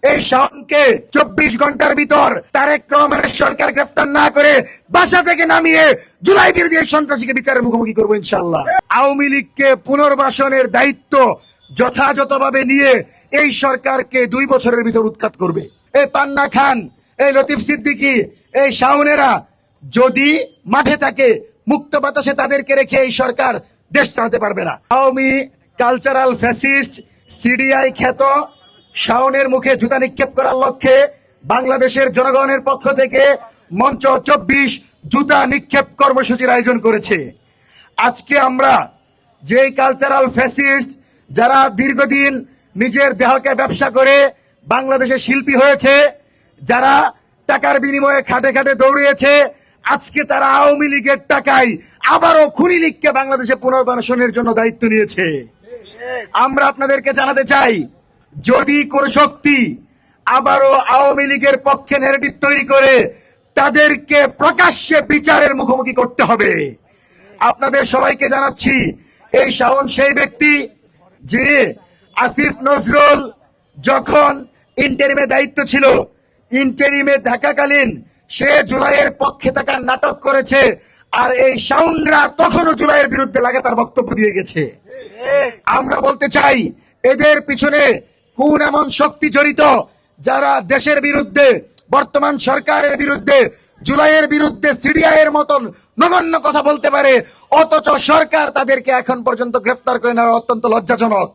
এই শাওনকে 24 ঘন্টার ভিতর তারেক রহমানের সরকার গ্রেফতার না করে বাসা থেকে নামিয়ে জুলাই বিরোধী এই সন্ত্রাসীকে বিচারের মুখোমুখি করবো ইনশাআল্লাহ। আওয়ামী লীগকে পুনর্বাসনের দায়িত্ব যথাযথভাবে নিয়ে এই সরকারকে 2 বছরের ভিতর উৎখাত করবে। এই পান্না খান, এই লতিফ সিদ্দিকী, এই শাওনেরা যদি মাঠে থাকে, মুক্ত বাতাসে তাদেরকে রেখে এই সরকার দেশ চালাতে পারবে না। আওয়ামী কালচারাল ফ্যাসিস্ট সিডিআই খ্যাত শাওনের মুখে জুতা নিক্ষেপ করার লক্ষ্যে বাংলাদেশের জনগণের পক্ষ থেকে মঞ্চ 24 জুতা নিক্ষেপ কর্মসূচির আয়োজন করেছে। আজকে আমরা যে কালচারাল ফ্যাসিস্ট যারা দীর্ঘদিন নিজের দেহকে ব্যবসা করে বাংলাদেশের শিল্পী হয়েছে, যারা টাকার বিনিময়ে খাটে খাটে দৌড়িয়েছে, আজকে তারা আওয়ামী লীগের টাকায় আবারও খুনি লীগকে বাংলাদেশে পুনর্বাসনের জন্য দায়িত্ব নিয়েছে। আমরা আপনাদেরকে জানাতে চাই, যদি কোন শক্তি আবারও আওয়ামী লীগের পক্ষে ন্যারেটিভ তৈরি করে, তাদেরকে প্রকাশ্যে বিচারের মুখোমুখি করতে হবে। আপনাদের সবাইকে জানাচ্ছি, এই শাওন সেই ব্যক্তি যিনি আসিফ নজরুল যখন ইন্টারিমে দায়িত্ব ছিল, ইন্টারিমে থাকাকালীন সে জুলাইয়ের পক্ষে থাকার নাটক করেছে, আর এই শাওনরা তখনও জুলাইয়ের বিরুদ্ধে লাগাতার বক্তব্য দিয়ে গেছে। আমরা বলতে চাই, এদের পিছনে কোন এমন শক্তি জড়িত যারা দেশের বিরুদ্ধে, বর্তমান সরকারের বিরুদ্ধে, জুলাইয়ের বিরুদ্ধে সিডিআই এর মতন নগণ্য কথা বলতে পারে, অথচ সরকার তাদেরকে এখন পর্যন্ত গ্রেফতার করে নেওয়া অত্যন্ত লজ্জাজনক।